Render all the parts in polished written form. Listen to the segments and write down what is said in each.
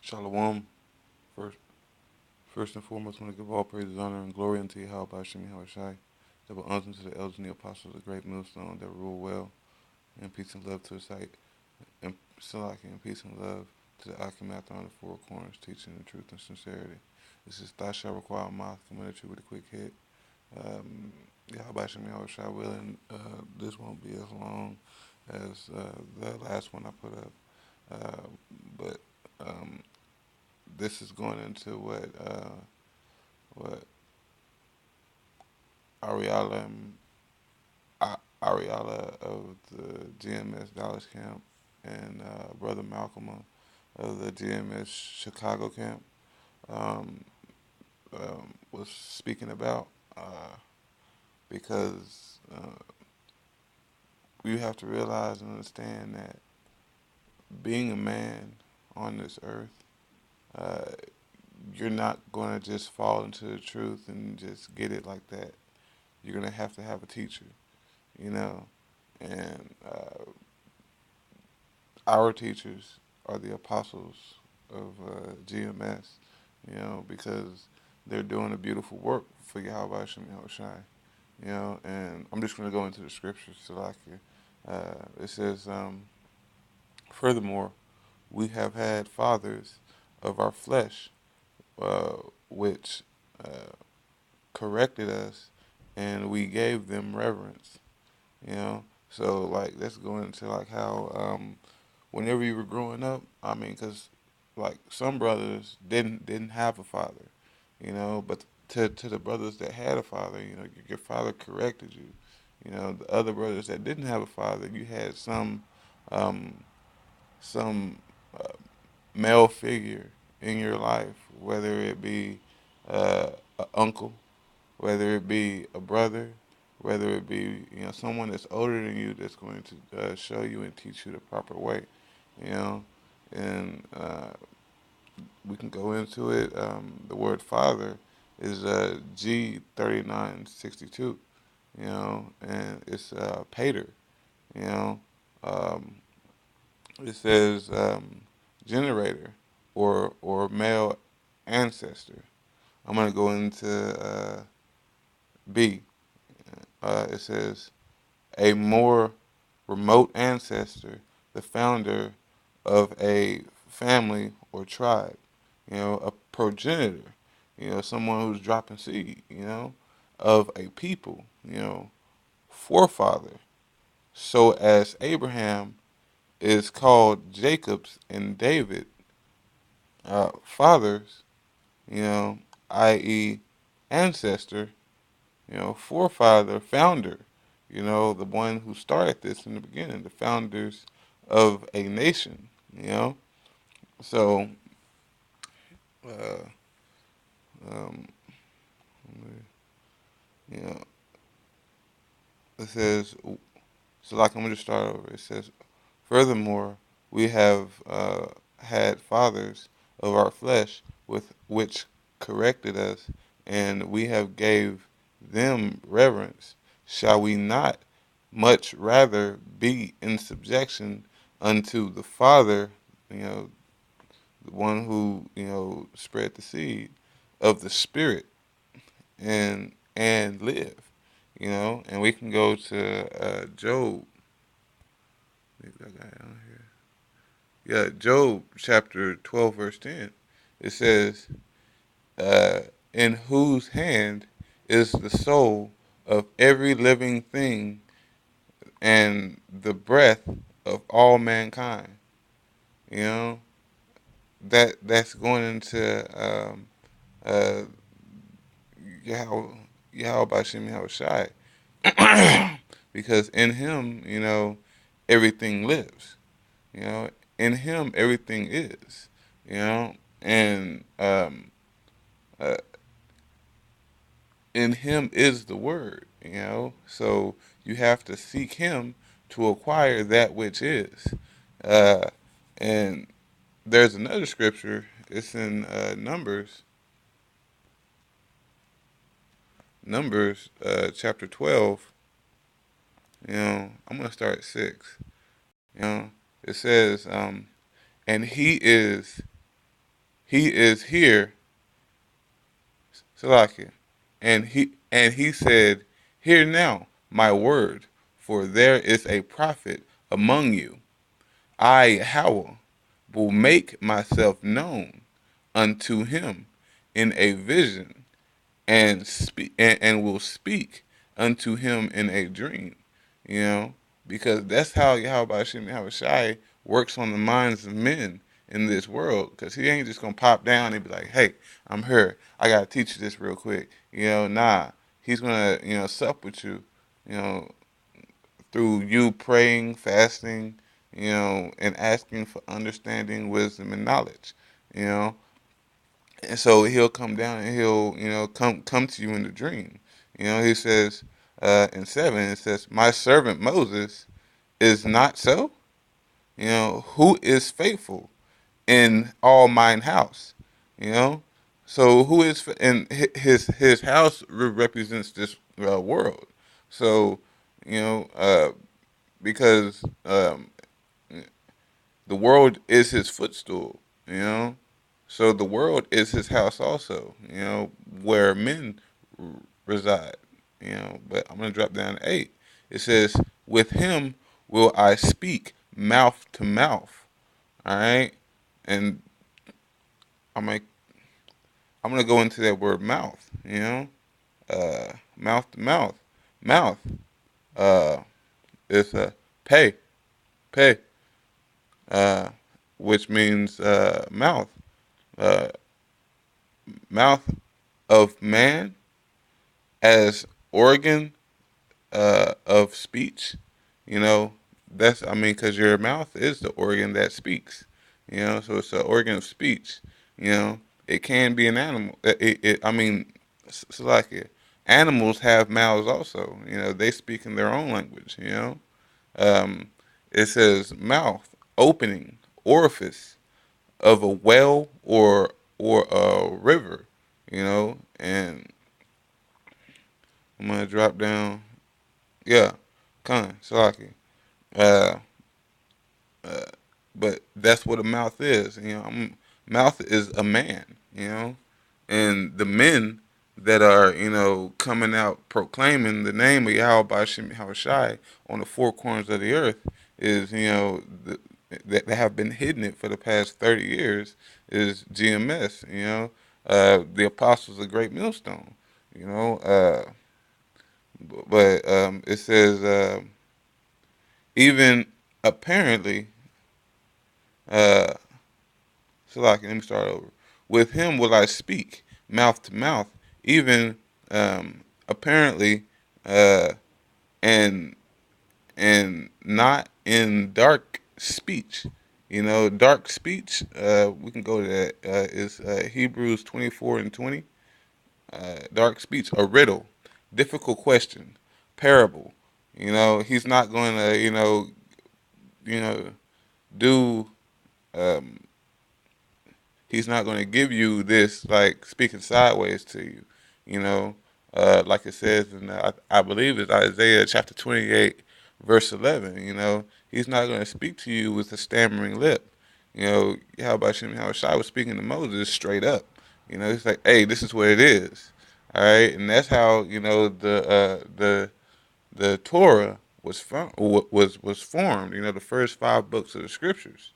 Shalom. First, first and foremost, I want to give all praises, honor, and glory unto Yahweh Hashem Yahushai. Double honors unto the elders and the apostles of the great millstone that rule well, and peace and love to the sight, and Salaki, and peace and love to the Akimath on the four corners, teaching the truth and sincerity. This is Thou Shall Require a Mouth, coming at you with a quick hit. Yahweh Hashem Yahushai willing, this won't be as long as the last one I put up, but um, this is going into what Ariala Ariala of the GMS Dallas camp and Brother Malcolm of the GMS Chicago camp um, was speaking about because we have to realize and understand that being a man on this earth, uh, you're not going to just fall into the truth and just get it like that. You're going to have a teacher, you know, and our teachers are the apostles of GMS, you know, because they're doing a beautiful work for Yahweh Shem Yahushai, you know, and I'm just going to go into the scriptures so like it says, furthermore, we have had fathers of our flesh, uh, which uh, corrected us, and we gave them reverence, you know. So like, let's go into like how whenever you were growing up, I mean, because like some brothers didn't have a father, you know, but to the brothers that had a father, you know, your father corrected you. You know, the other brothers that didn't have a father, you had um, some uh, male figure in your life, whether it be an uncle, whether it be a brother, whether it be someone that's older than you that's going to show you and teach you the proper way, you know, and we can go into it. The word father is G3962, you know, and it's pater, you know. Um, it says generator or male ancestor. I'm gonna go into B. It says a more remote ancestor, the founder of a family or tribe, you know, a progenitor, you know, someone who's dropping seed, you know, of a people, you know, forefather. So as Abraham is called Jacob's and David fathers, you know, i.e., ancestor, you know, forefather, founder, you know, the one who started this in the beginning, the founders of a nation, you know. So, uh, um, you know, it says, so like I'm going to start over. It says, furthermore, we have had fathers of our flesh with which corrected us, and we have gave them reverence. Shall we not much rather be in subjection unto the Father, you know, the one who, you know, spread the seed of the Spirit and live, you know? And we can go to Job. I got it on here. Yeah, Job chapter 12, verse 10. It says, uh, in whose hand is the soul of every living thing and the breath of all mankind. You know, that's going into uh, Yahweh, Yahweh Bashim Yahushai. Because in him, you know, everything lives. You know, in him everything is. You know, and uh, in him is the word. You know, so you have to seek him to acquire that which is. Uh, and there's another scripture. It's in Numbers chapter 12. You know, I'm gonna start at 6. You know, it says, and he is he is here, Salakia, and he said, "Hear now my word, for there is a prophet among you. I, Howell, will make myself known unto him in a vision, and will speak unto him in a dream." You know, because that's how Yahweh Shai works on the minds of men in this world. Because he ain't just gonna pop down and be like, "Hey, I'm here. I gotta teach you this real quick." Nah. He's gonna sup with you. You know, through you praying, fasting, and asking for understanding, wisdom, and knowledge. You know, and so he'll come down and he'll, come to you in the dream. He says in 7, it says, "My servant Moses is not so. Who is faithful in all mine house?" You know, so who is and his house represents this world. So you know, because the world is his footstool. You know, so the world is his house also. Where men reside. But I'm gonna drop down to 8. It says, "With him will I speak mouth to mouth." All right, and I'm like, I'm gonna go into that word mouth. Mouth to mouth, mouth. Uh, it's a pay, pay, uh, which means mouth, uh, mouth of man as organ of speech. You know, I mean, because your mouth is the organ that speaks. So it's an organ of speech. It can be an animal. I mean, it's like it. Animals have mouths also. They speak in their own language. Um, it says mouth, opening, orifice of a well or a river. And I'm gonna drop down. Yeah, Salaki. Uh, uh, but that's what a mouth is. Mouth is a man. And the men that are coming out proclaiming the name of Yahweh Bashim Hawashai on the four corners of the earth is that have been hidden it for the past 30 years is GMS. The apostles of Great Millstone. You know, but it says even apparently. So like, let me start over. With him will I speak mouth to mouth, even apparently, uh, and not in dark speech. Dark speech. We can go to that. Is Hebrews 24:20. Dark speech, a riddle, difficult question, parable. He's not going to you know do. Um, He's not going to give you this like speaking sideways to you, like it says in I believe it's Isaiah chapter 28, verse 11. He's not going to speak to you with a stammering lip. How about Shem Shai was speaking to Moses straight up. He's like, "Hey, this is what it is." All right, and that's how the Torah was formed. The first 5 books of the scriptures.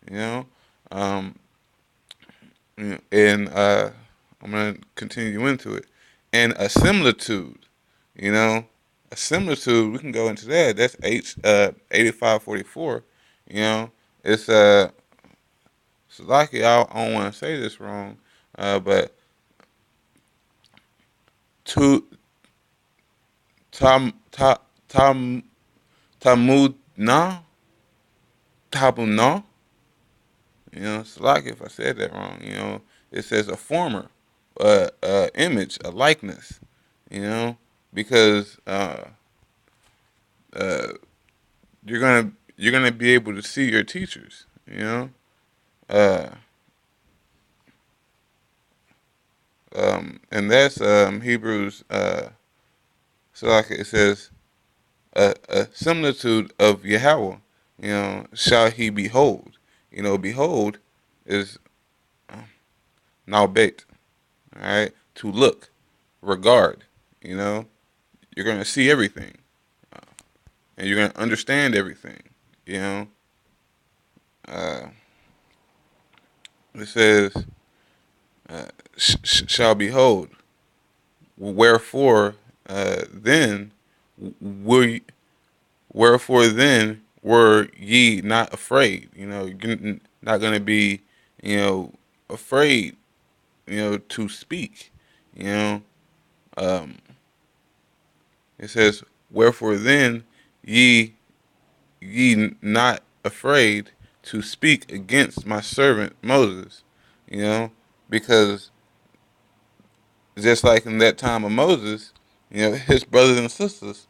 You know. Um, and I'm gonna continue into it. And a similitude, you know, a similitude. We can go into that. That's 8544. You know, it's Salaki. I don't want to say this wrong, but to tam tam tamud na tabu na. Salaki. If I said that wrong, it says a former, image, a likeness. You know, because uh, you're gonna be able to see your teachers. Uh, and that's Hebrews. So like it says, a similitude of Yahweh. Shall he behold? Behold is now bait, all right, to look, regard, you know, you're going to see everything, and you're going to understand everything, you know. Uh, it says, shall behold, wherefore then were wherefore then were ye not afraid? You know, you're not going to be, you know, afraid, you know, to speak. You know, um, it says, wherefore then ye not afraid to speak against my servant Moses. You know, because just like in that time of Moses, you know, his brothers and sisters,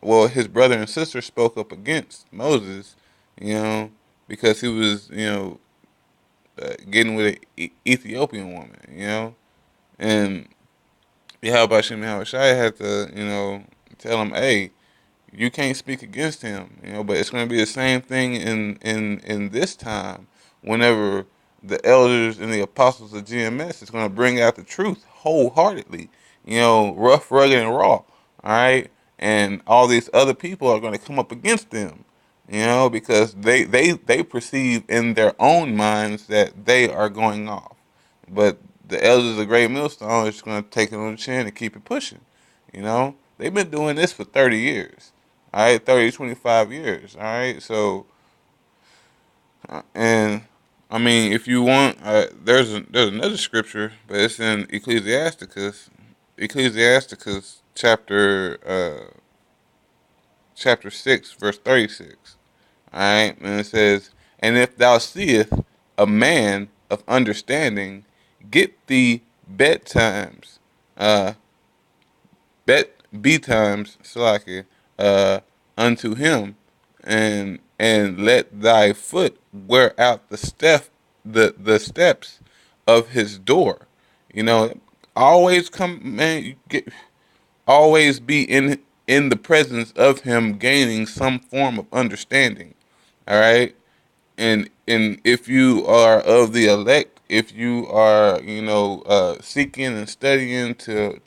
well, his brother and sister spoke up against Moses, you know, because he was, you know, getting with an Ethiopian woman, you know, and Yahweh Shem Shai had to, you know, tell him, hey, you can't speak against him, you know. But it's going to be the same thing in this time. Whenever the elders and the apostles of GMS is going to bring out the truth wholeheartedly, you know, rough, rugged, and raw. All right, and all these other people are going to come up against them, you know, because they perceive in their own minds that they are going off, but the elders of the Great Millstone is just going to take it on the chin and keep it pushing. You know, they've been doing this for 30 years. All right, 30, 25 years. All right, so and I mean, if you want, there's another scripture, but it's in Ecclesiasticus chapter 6, verse 36. All right, and it says, "And if thou seest a man of understanding, get thee bedtimes, uh, bet betimes, Salaki, uh, unto him, and let thy foot wear out the steps of his door." You know, always come, man. Always be in the presence of him, gaining some form of understanding. All right, and if you are of the elect, if you are, you know, seeking and studying to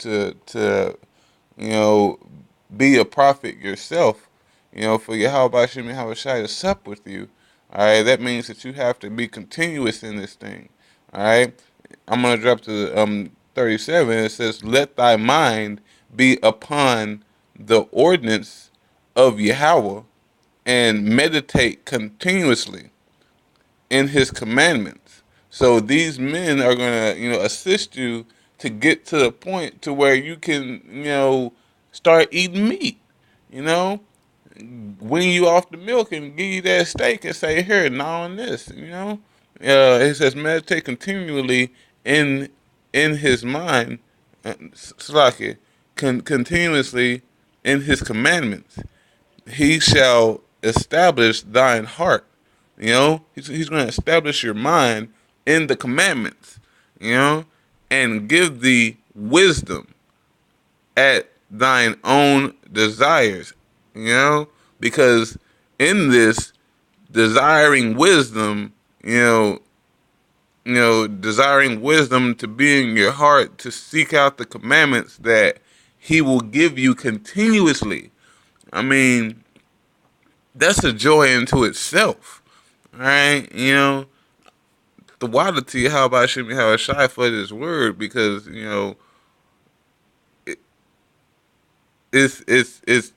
you know, be a prophet yourself, you know, for Yahweh Shem Yahweh Shai to sup with you, all right, that means that you have to be continuous in this thing, all right. I'm gonna drop to 37. It says, "Let thy mind be upon the ordinance of Yahweh, and meditate continuously in His commandments." So these men are gonna, you know, assist you to get to the point to where you can, you know, start eating meat. You know, wean you off the milk and give you that steak and say, "Here, now on this." You know, it says meditate continually in His mind, Slaki, continuously in His commandments. He shall establish thine heart. You know, he's going to establish your mind in the commandments, you know, and give thee wisdom at thine own desires, you know, because in this desiring wisdom, desiring wisdom to be in your heart to seek out the commandments that he will give you continuously. I mean, that's a joy into itself, right? You know, the water to you, how about Shimmy how a shy for this word, because you know it, it's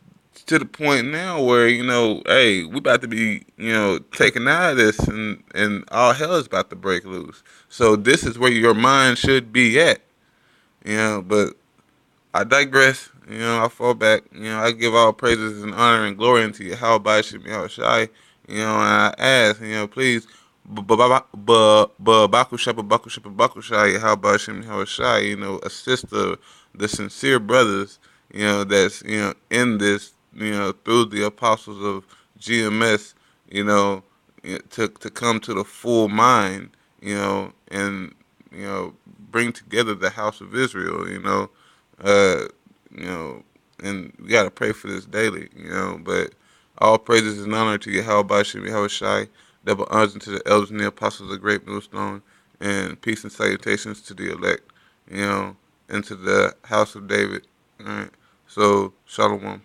to the point now where, you know, hey, we about to be, you know, taken out of this, and all hell is about to break loose. So this is where your mind should be at, you know. But I digress. You know, I fall back. You know, I give all praises and honor and glory unto you. How about Shemi Shai? You know, and I ask, you know, please, Bakushai, how about Shemi Shai? You know, assist the sincere brothers, you know, that's, you know, in this, you know, through the apostles of GMS, you know, to come to the full mind, you know, and, you know, bring together the house of Israel, you know. Uh, you know, and we gotta pray for this daily, you know. But all praises and honor to Yahweh Bashim, Yahweh Shai, double honors to the elders and the apostles of the Great Millstone, and peace and salutations to the elect, you know, and to the house of David. All right. So, shalom.